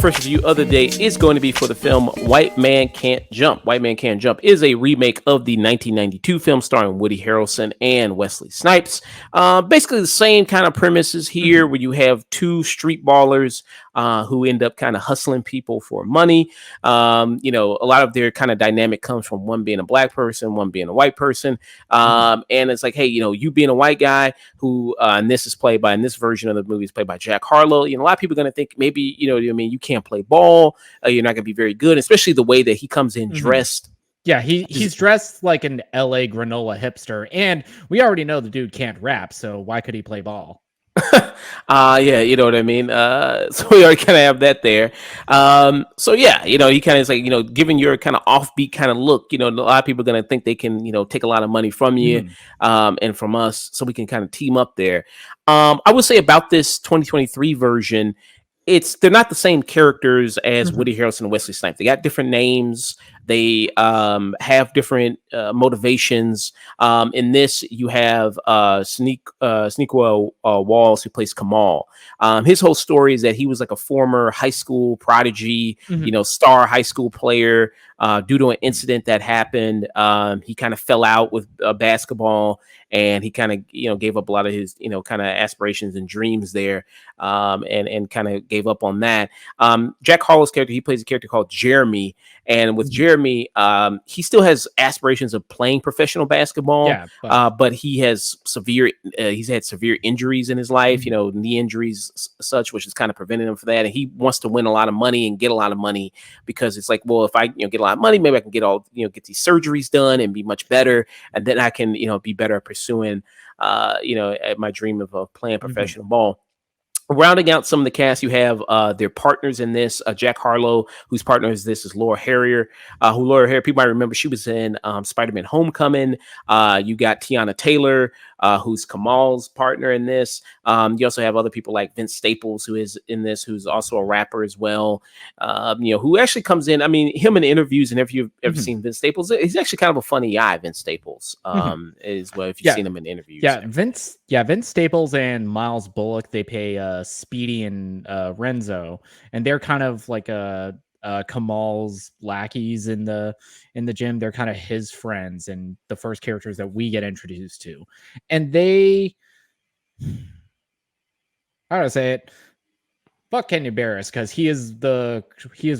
First review of the day is going to be for the film White Man Can't Jump. White Man Can't Jump is a remake of the 1992 film starring Woody Harrelson and Wesley Snipes. Basically the same kind of premises here, where you have two street ballers who end up kind of hustling people for money. A lot of their kind of dynamic comes from one being a black person, one being a white person. And it's like, hey, you being a white guy who, and this version of the movie is played by Jack Harlow. A lot of people are going to think maybe, you can't play ball. You're not going to be very good, especially the way that he comes in dressed. Yeah, he's dressed like an LA granola hipster, and we already know the dude can't rap, so why could he play ball? Yeah, you know what I mean? So we already kind of have that there. So yeah, he kind of is like, giving your kind of offbeat kind of look, a lot of people are going to think they can, take a lot of money from you, and from us, so we can kind of team up there. I would say about this 2023 version, they're not the same characters as Woody Harrelson and Wesley Snipes. They got different names. They have different motivations. In this, you have Sinqua Walls, who plays Kamal. His whole story is that he was like a former high school prodigy, star high school player. Due to an incident that happened, he kind of fell out with basketball, and he kind of gave up a lot of his kind of aspirations and dreams there, and kind of gave up on that. Jack Harlow's character, he plays a character called Jeremy, and with Jeremy, he still has aspirations of playing professional basketball, but he's had severe injuries in his life, knee injuries such, which is kind of preventing him from that, and he wants to win a lot of money and get a lot of money, because it's like, well, if I get a lot of money, maybe I can get these surgeries done and be much better, and then I can be better at pursuing at my dream of playing professional ball. Rounding out some of the cast, you have their partners in this. Jack Harlow, whose partner is Laura Harrier, people might remember, she was in Spider-Man Homecoming. You got Tiana Taylor, who's Kamal's partner in this. You also have other people like Vince Staples, who is in this, who's also a rapper as well, who actually comes in. I mean, him in interviews, and if you've ever seen Vince Staples, he's actually kind of a funny guy, Vince Staples, as well, if you've seen him in interviews. Vince Staples and Miles Bullock, they pay Speedy and Renzo, and they're kind of like Kamal's lackeys in the gym. They're kind of his friends and the first characters that we get introduced to, and how to say it, fuck Kenya Barris, because he is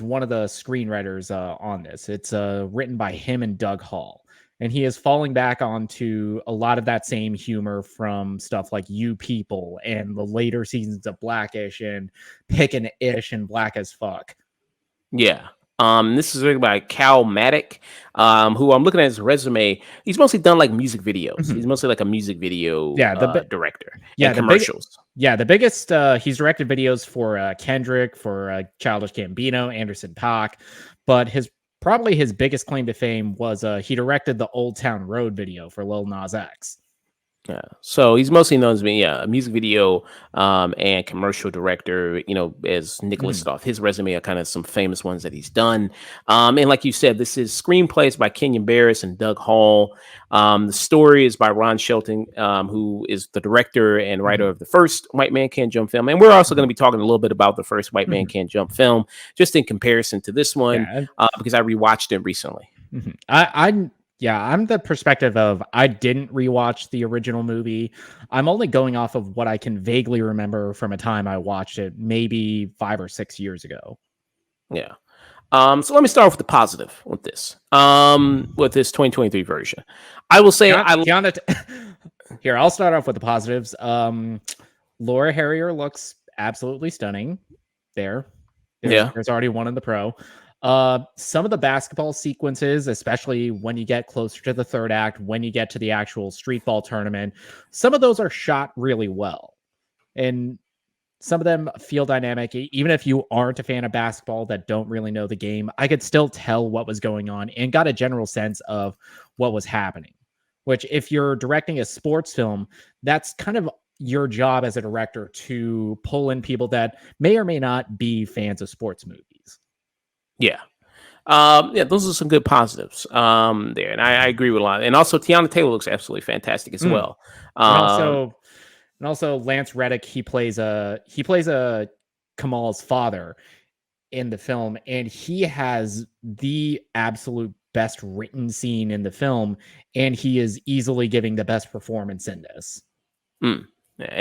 one of the screenwriters on this. It's written by him and Doug Hall. And he is falling back onto a lot of that same humor from stuff like You People and the later seasons of Blackish and Pickin' and Black as Fuck. Yeah. This is written by Cal Maddock, who I'm looking at his resume. He's mostly done like music videos. He's mostly like a music video director. And commercials. The biggest, he's directed videos for Kendrick, for Childish Gambino, Anderson .Paak, but probably his biggest claim to fame was he directed the Old Town Road video for Lil Nas X. Yeah, so he's mostly known as being a music video and commercial director, as Nick listed off. His resume are kind of some famous ones that he's done. And like you said, this is screenplays by Kenya Barris and Doug Hall. The story is by Ron Shelton, who is the director and writer of the first White Man Can't Jump film. And we're also going to be talking a little bit about the first White Man Can't Jump film, just in comparison to this one, because I rewatched it recently. I'm the perspective of, I didn't rewatch the original movie. I'm only going off of what I can vaguely remember from a time I watched it, maybe 5 or 6 years ago. Yeah. So let me start off with the positive with this 2023 version. I will say, here, I'll start off with the positives. Laura Harrier looks absolutely stunning there. There's already one in the pro. Some of the basketball sequences, especially when you get closer to the third act, when you get to the actual street ball tournament, some of those are shot really well. And some of them feel dynamic. Even if you aren't a fan of basketball, that don't really know the game, I could still tell what was going on and got a general sense of what was happening. Which, if you're directing a sports film, that's kind of your job as a director, to pull in people that may or may not be fans of sports movies. Yeah. Yeah, those are some good positives there, and I agree with a lot. And also, Tiana Taylor looks absolutely fantastic as Mm. well. And Um, also, Lance Reddick, he plays a Kamal's father in the film, and he has the absolute best written scene in the film, and he is easily giving the best performance in this. Mm.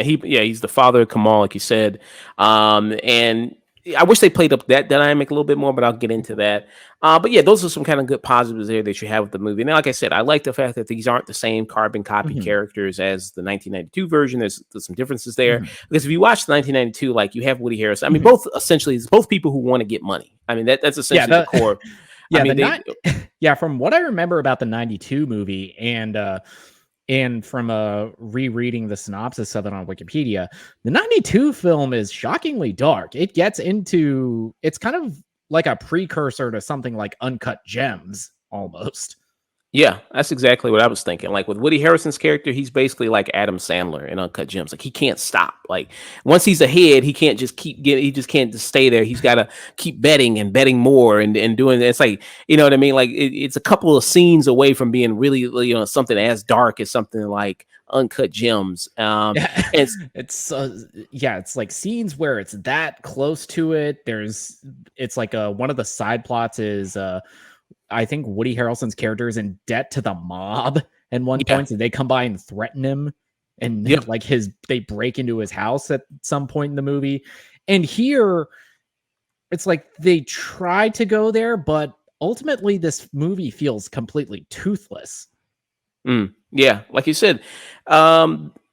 He's the father of Kamal, like you said. And I wish they played up that dynamic a little bit more, but I'll get into that. But yeah, those are some kind of good positives there that you have with the movie. Now, like I said, I like the fact that these aren't the same carbon copy Mhm, characters as the 1992 version. There's some differences there mhm, because if you watch the 1992, like you have Woody Harrelson. I mean, mhm. both essentially it's both people who want to get money. I mean, that's Yeah, essentially the core. I yeah, mean, they yeah, from what I remember about the 92 movie and from rereading the synopsis of it on Wikipedia, the 92 film is shockingly dark. It's kind of like a precursor to something like Uncut Gems almost. Yeah, that's exactly what I was thinking. Like with Woody Harrelson's character, he's basically like Adam Sandler in Uncut Gems. Like he can't stop. Like once he's ahead, he can't just keep getting. He just can't just stay there. He's got to keep betting and betting more and doing. It's like you know what I mean. Like it's a couple of scenes away from being really something as dark as something like Uncut Gems. Yeah, And it's it's like scenes where it's that close to it. It's like one of the side plots is I think Woody Harrelson's character is in debt to the mob at one yeah, point, so they come by and threaten him, and yep, like they break into his house at some point in the movie. And here, it's like they try to go there, but ultimately, this movie feels completely toothless. yeah. Like you said,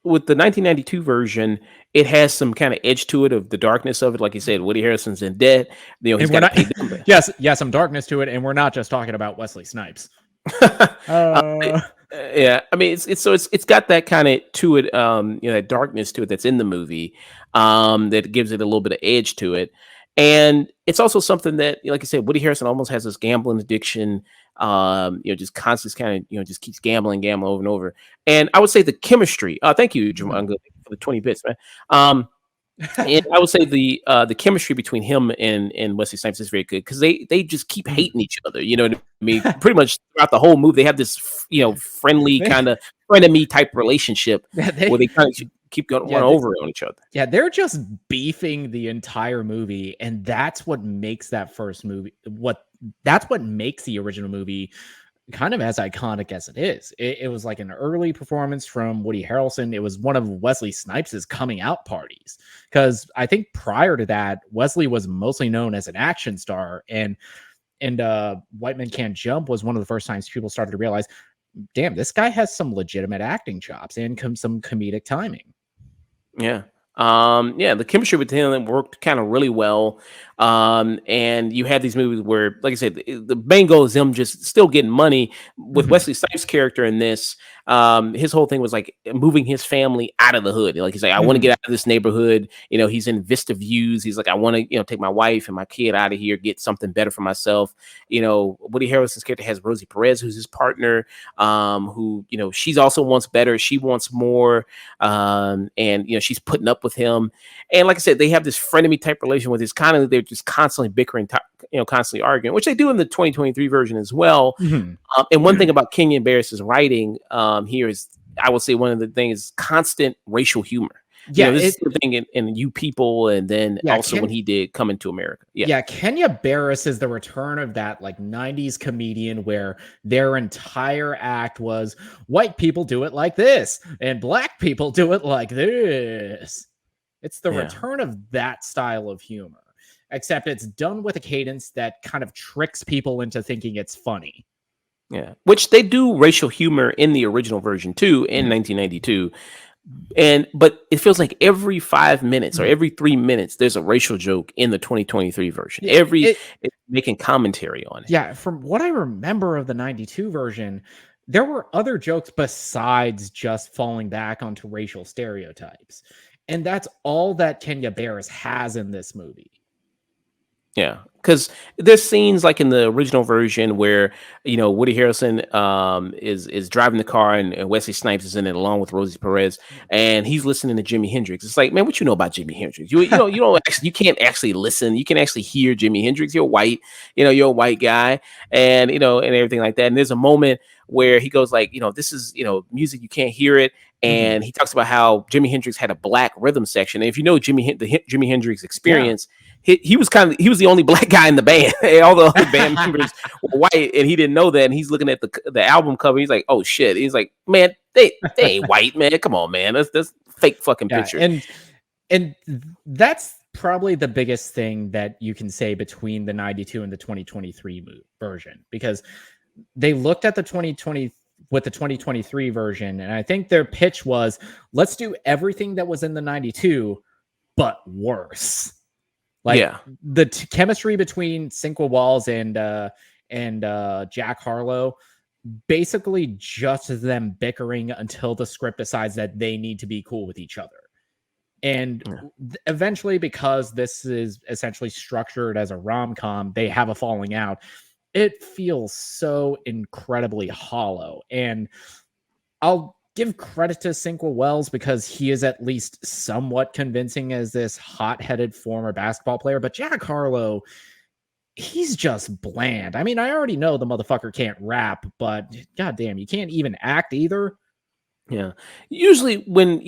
with the 1992 version, it has some kind of edge to it of the darkness of it. Like you said, Woody Harrelson's in debt. He's And we're got to not, pay them. yes, some darkness to it, and we're not just talking about Wesley Snipes. Uh, Uh, yeah, I mean it's got that kind of to it, that darkness to it that's in the movie, that gives it a little bit of edge to it, and it's also something that, like I said, Woody Harrelson almost has this gambling addiction, just constantly kind of just keeps gambling over and over, and I would say the chemistry. Thank you, mhm. Jamal, for the 20 bits, man. And I would say the chemistry between him and Wesley Snipes is very good because they just keep Mhm. hating each other. You know what I mean? Pretty much throughout the whole movie, they have this friendly they, kind of frenemy type relationship yeah, where they, they kind of keep going yeah, one over on each other. Yeah, they're just beefing the entire movie, and that's what makes that first movie that's what makes the original movie kind of as iconic as it is. It was like an early performance from Woody Harrelson. It was one of Wesley Snipes' coming out parties. Because I think prior to that, Wesley was mostly known as an action star, and White Men Can't Jump was one of the first times people started to realize, damn, this guy has some legitimate acting chops and some comedic timing. Yeah. Yeah, the chemistry between them worked kind of really well. And you had these movies where, like I said, the main goal is them just still getting money. With Mhm. Wesley Snipes' character in this, his whole thing was like moving his family out of the hood. Like he's like, I want to get Mhm. out of this neighborhood. He's in Vista Views. He's like, I want to, take my wife and my kid out of here, get something better for myself. Woody Harrelson's character has Rosie Perez, who's his partner, who, she's also wants better. She wants more, and she's putting up with him, and like I said, they have this frenemy type relation with this kind of, they're just constantly bickering, constantly arguing, which they do in the 2023 version as well. Mhm. And one thing about Kenya Barris's writing, here is, I would say, one of the things, constant racial humor. Yeah, This is the thing in You People, and then yeah, also when he did Coming to America. Yeah, Kenya Barris is the return of that like 90s comedian where their entire act was white people do it like this and black people do it like this. It's the yeah, return of that style of humor, except it's done with a cadence that kind of tricks people into thinking it's funny. yeah. Which they do racial humor in the original version too in Mhm, 1992. But it feels like every 5 minutes or mhm. every 3 minutes there's a racial joke in the 2023 version. Yeah, It's making commentary on it. yeah, from what I remember of the 92 version, there were other jokes besides just falling back onto racial stereotypes. And that's all that Kenya Barris has in this movie. Yeah, because there's scenes like in the original version where Woody Harrelson is driving the car and Wesley Snipes is in it along with Rosie Perez and he's listening to Jimi Hendrix. It's like, man, what you know about Jimi Hendrix? You don't actually, you can't actually listen. You can actually hear Jimi Hendrix. You're white, you're a white guy, and and everything like that. And there's a moment where he goes like, this is music, you can't hear it. Mhm. And he talks about how Jimi Hendrix had a black rhythm section. And if you know Jimi Hendrix Yeah. experience, he was the only black guy in the band. All the other band members were white, and he didn't know that. And he's looking at the album cover. He's like, "Oh shit!" He's like, "Man, they ain't white, man. Come on, man. That's fake fucking Yeah, picture." and that's probably the biggest thing that you can say between the 92 and the 2023 version, because they looked at the 2020 with the 2023 version, and I think their pitch was, let's do everything that was in the 92 but worse. Like Yeah, the chemistry between Sinqua Walls and Jack Harlow, basically just them bickering until the script decides that they need to be cool with each other. And yeah, eventually, because this is essentially structured as a rom-com, they have a falling out. It feels so incredibly hollow. And I'll give credit to Sinqua Wells because he is at least somewhat convincing as this hot-headed former basketball player. But Jack Harlow, he's just bland. I mean, I already know the motherfucker can't rap, but goddamn, you can't even act either. yeah. Usually, when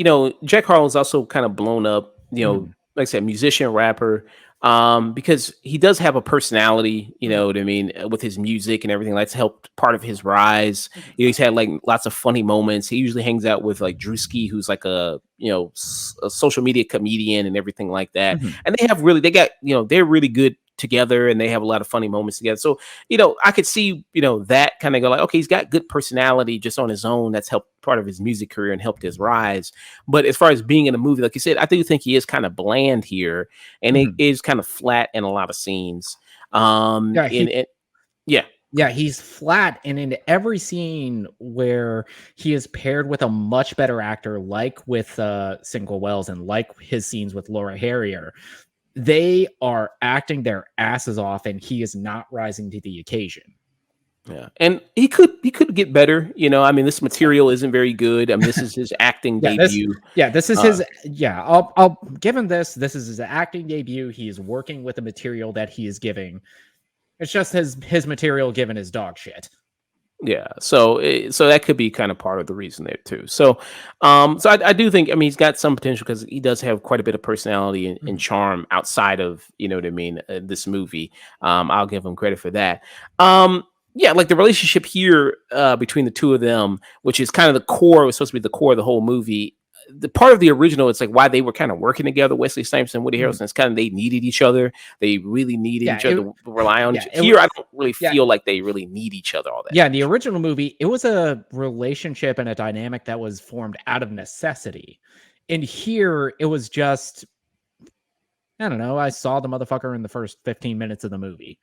Jack Harlow's also kind of blown up. Mhm, Like I said, musician, rapper. Because he does have a personality, you mhm, know what I mean, with his music and everything. That's helped part of his rise. He's had like lots of funny moments. He usually hangs out with like Drewski, who's like a social media comedian and everything like that. mhm, And they're really good together and they have a lot of funny moments together. So, I could see, that kind of go like, okay, he's got good personality just on his own. That's helped part of his music career and helped his rise. But as far as being in a movie, like you said, I do think he is kind of bland here and it mhm. is kind of flat in a lot of scenes. Yeah, In it, yeah, yeah, he's flat, and in every scene where he is paired with a much better actor, like with Single Wells and like his scenes with Laura Harrier, they are acting their asses off, and he is not rising to the occasion. yeah, and he could get better. I mean, this material isn't very good. I mean, this is his acting Yeah, this debut. yeah, this is Uh, his yeah, I'll give him this. This is his acting debut. He is working with the material that he is giving. It's just his material given his dog shit. Yeah, so that could be kind of part of the reason there too. So I do think, I mean, he's got some potential because he does have quite a bit of personality and Mhm, charm outside of what I mean, this movie. I'll give him credit for that. Yeah, like the relationship here between the two of them, which is kind of the core, was supposed to be the core of the whole movie. The part of the original, it's like why they were kind of working together. Wesley Snipes and Woody mhm. Harrelson. It's kind of they needed each other. They really needed Yeah, each other to rely on each. it Here, was I don't really yeah, feel like they really need each other all that yeah, in the much. original movie, it was a relationship and a dynamic that was formed out of necessity. And here, it was just, I don't know, I saw the motherfucker in the first 15 minutes of the movie.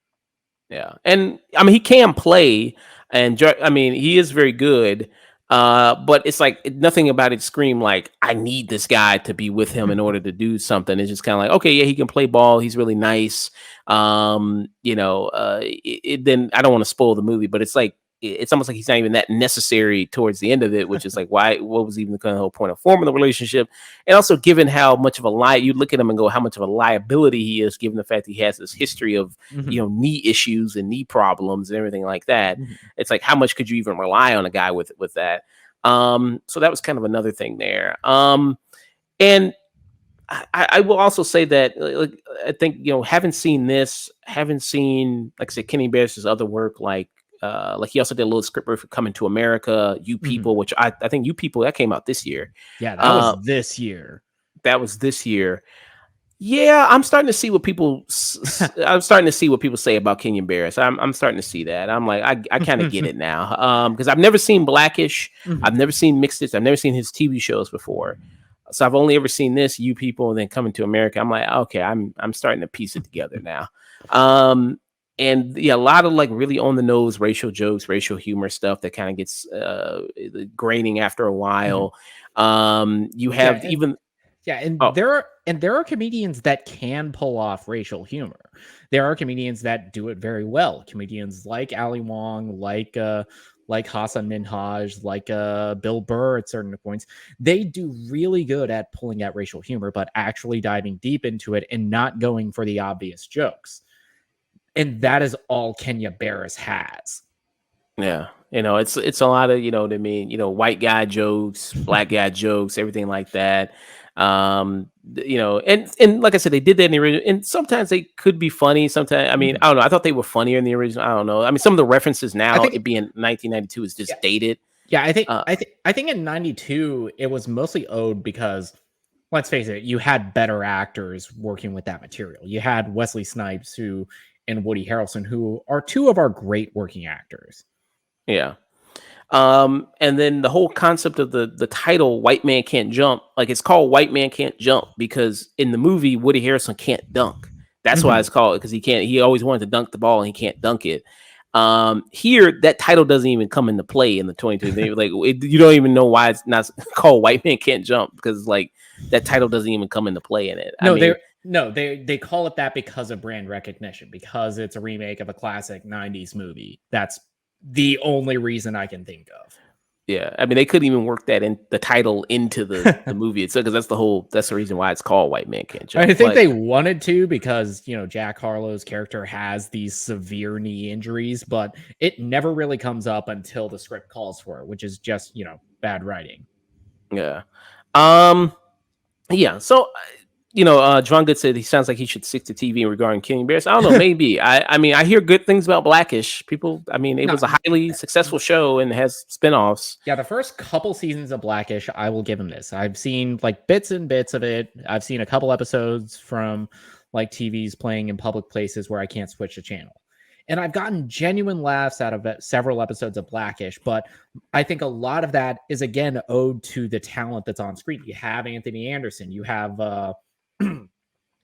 Yeah, and I mean he can play, and I mean he is very good. But it's like nothing about it scream like I need this guy to be with him in order to do something. It's just kind of like, okay, yeah, he can play ball. He's really nice. Then I don't want to spoil the movie, but it's like it's almost like he's not even that necessary towards the end of it, which is like why? What was even the kind of whole point of forming the relationship? And also, given how much of a lie you look at him and go, how much of a liability he is, given the fact that he has this history of Mhm, knee issues and knee problems and everything like that. mhm. It's like how much could you even rely on a guy with that? So that was kind of another thing there. And I will also say that like, I think haven't seen this, haven't seen like I said Kenny Barris's other work like he also did a little script work for Coming to America, You Mhm. People, which I think You People that came out this year. Yeah, that was Uh, this year. that was this year. Yeah, I'm starting to see what I'm starting to see what people say about Kenyon Barris. I'm starting to see that. I'm like, I kind of get it now. Because I've never seen Blackish, Mhm. I've never seen Mixed It, I've never seen his TV shows before. So I've only ever seen this, You People, and then Coming to America. I'm like, okay, I'm starting to piece it together now. Um, and yeah, a lot of like really on the nose racial jokes, racial humor stuff that kind of gets graining after a Mhm. while. You Yeah, have even. Yeah, and Oh, there are comedians that can pull off racial humor. There are comedians that do it very well. Comedians like Ali Wong, like Hassan Minhaj, like Bill Burr at certain points. They do really good at pulling out racial humor, but actually diving deep into it and not going for the obvious jokes. And that is all Kenya Barris has. yeah. It's a lot of, what I mean, white guy jokes, black guy jokes, everything like that. And like I said, they did that in the original, and sometimes they could be funny. Sometimes, I mean, Mhm. I don't know. I thought they were funnier in the original. I don't know. I mean, some of the references I now, think it being 1992, is yeah, just dated. yeah, Uh, I think in '92 it was mostly owed because let's face it, you had better actors working with that material. You had Wesley Snipes who and Woody Harrelson, who are two of our great working actors. yeah. And then the whole concept of the title "White Man Can't Jump," like it's called "White Man Can't Jump" because in the movie Woody Harrelson can't dunk. That's why Mhm. it's called, because he can't. He always wanted to dunk the ball and he can't dunk it. Here that title doesn't even come into play in the 2020. Like you don't even know why it's not called "White Man Can't Jump" because like that title doesn't even come into play in it. I No, mean, they call it that because of brand recognition, because it's a remake of a classic '90s movie. That's the only reason I can think of. yeah, I mean they couldn't even work that in the title into the movie itself because that's the reason why it's called "White Man Can't Jump." I think But they wanted to because, Jack Harlow's character has these severe knee injuries, but it never really comes up until the script calls for it, which is just, bad writing. yeah. Um, yeah. So, John Good said he sounds like he should stick to TV regarding King Bears. I don't know. Maybe. I mean, I hear good things about Blackish. People. I mean, it No, was a highly successful show and has spinoffs. yeah, the first couple seasons of Blackish, I will give him this. I've seen like bits and bits of it. I've seen a couple episodes from like TVs playing in public places where I can't switch the channel. And I've gotten genuine laughs out of it, several episodes of Blackish, but I think a lot of that is again owed to the talent that's on screen. You have Anthony Anderson, you have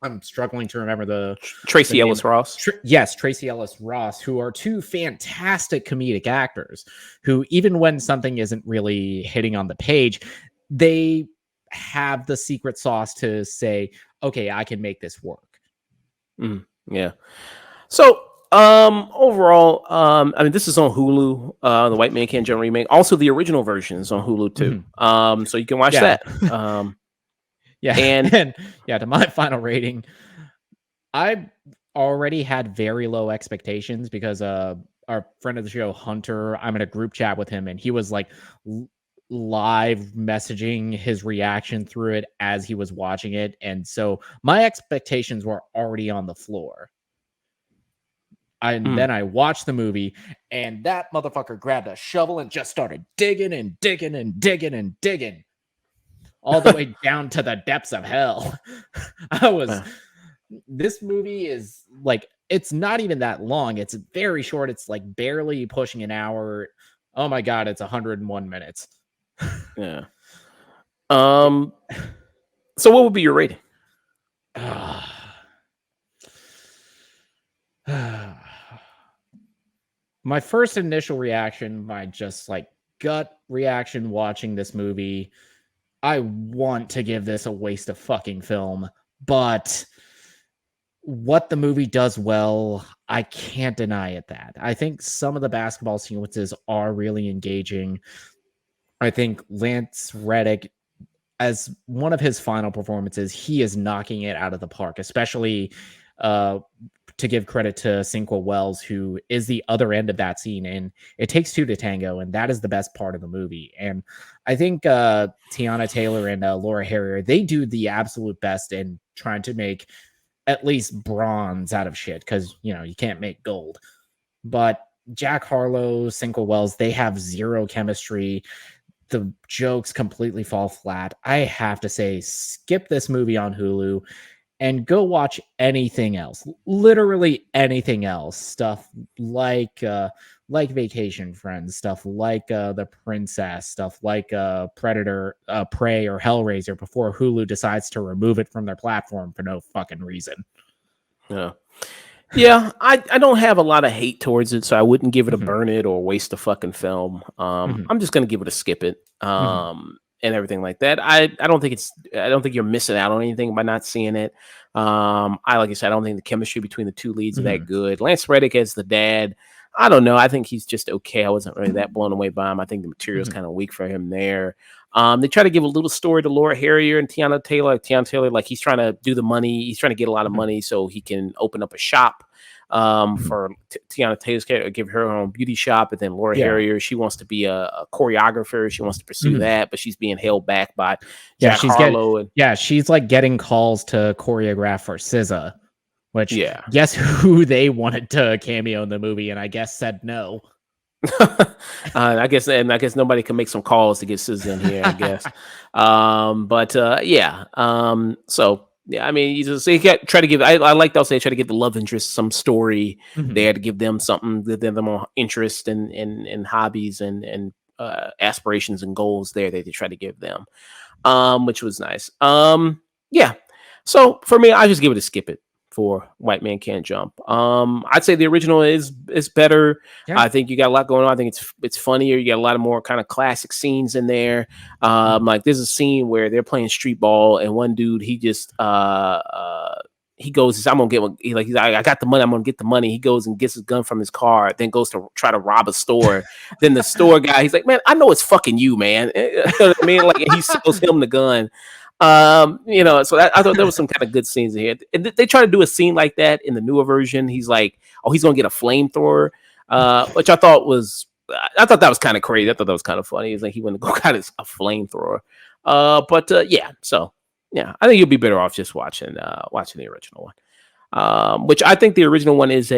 I'm struggling to remember the Tracy name. Ellis Ross. Yes, Tracy Ellis Ross, who are two fantastic comedic actors who, even when something isn't really hitting on the page, they have the secret sauce to say, okay, I can make this work. Yeah. So, overall, I mean, this is on Hulu. The White Man Can't Jump remake. Also, the original version is on Hulu too. Mhm. So you can watch Yeah. that. Yeah. And And yeah, to my final rating, I already had very low expectations because our friend of the show Hunter, I'm in a group chat with him and he was like l- live messaging his reaction through it as he was watching it, and so my expectations were already on the floor. And mm, then I watched the movie and that motherfucker grabbed a shovel and just started digging and digging and digging and digging all the way down to the depths of hell. I was uh, This movie is like it's not even that long. It's very short. It's like barely pushing an hour. Oh my god, it's 101 minutes. yeah. Um. So, what would be your rating? My first initial reaction, my just like gut reaction watching this movie, I want to give this a waste of fucking film, but what the movie does well, I can't deny it that. I think some of the basketball sequences are really engaging. I think Lance Reddick, as one of his final performances, he is knocking it out of the park, especially uh, to give credit to Sinqua Wells, who is the other end of that scene. And it takes two to tango, and that is the best part of the movie. And I think Tiana Taylor and Laura Harrier, they do the absolute best in trying to make at least bronze out of shit because, you can't make gold. But Jack Harlow, Sinqua Wells, they have zero chemistry. The jokes completely fall flat. I have to say, skip this movie on Hulu and go watch anything else. Literally anything else. Stuff like Vacation Friends, stuff like The Princess, stuff like Predator, Prey, or Hellraiser before Hulu decides to remove it from their platform for no fucking reason. Yeah. Yeah, I don't have a lot of hate towards it, so I wouldn't give it a Mhm, burn it or waste a fucking film. mhm, I'm just gonna give it a skip it. mhm. and everything like that. I don't think you're missing out on anything by not seeing it. I like I said, I don't think the chemistry between the two leads are that Mhm. good. Lance Reddick as the dad, I don't know. I think he's just okay. I wasn't really that blown away by him. I think the material's Mhm. kind of weak for him there. They try to give a little story to Laura Harrier and Tiana Taylor. Tiana Taylor, like he's trying to do the money. He's trying to get a lot of Mhm. money so he can open up a shop Mhm. for Tiana Taylor's character, give her own beauty shop. And then Laura Yeah. Harrier, she wants to be a choreographer. She wants to pursue Mhm. that, but she's being held back by Yeah, Jack she's get Harlow. And yeah, she's, like, getting calls to choreograph for SZA, which yeah. guess who they wanted to cameo in the movie, and I guess said no. I guess nobody can make some calls to get SZA in here, I guess. But yeah. So yeah, I mean, you got try to give. I like they'll say try to give the love interest some story Mhm. there to give them something, give them more interest and hobbies and aspirations and goals there that they try to give them, which was nice. Yeah. So for me, I just give it a skip it for White Man Can't Jump. I'd say the original is better. Yeah. I think you got a lot going on. I think it's funnier. You got a lot of more kind of classic scenes in there. Mhm. Like there's a scene where they're playing street ball, and one dude he goes, I'm gonna get one. He's like, I got the money. I'm gonna get the money. He goes and gets his gun from his car, then goes to try to rob a store. Then the store guy, he's like, man, I know it's fucking you, man. You know what I mean? Like, and he sells him the gun. So I thought there was some kind of good scenes in here. And they try to do a scene like that in the newer version. He's like, oh, he's gonna get a flamethrower, which I thought that was kind of crazy. I thought that was kind of funny. He's like, he went to go got a flamethrower. Yeah, so yeah, I think you'll be better off just watching the original one. Which I think the original one is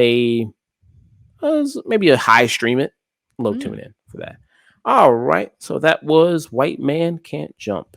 maybe a high stream it, low tune Mm. in for that. All right, so that was White Man Can't Jump.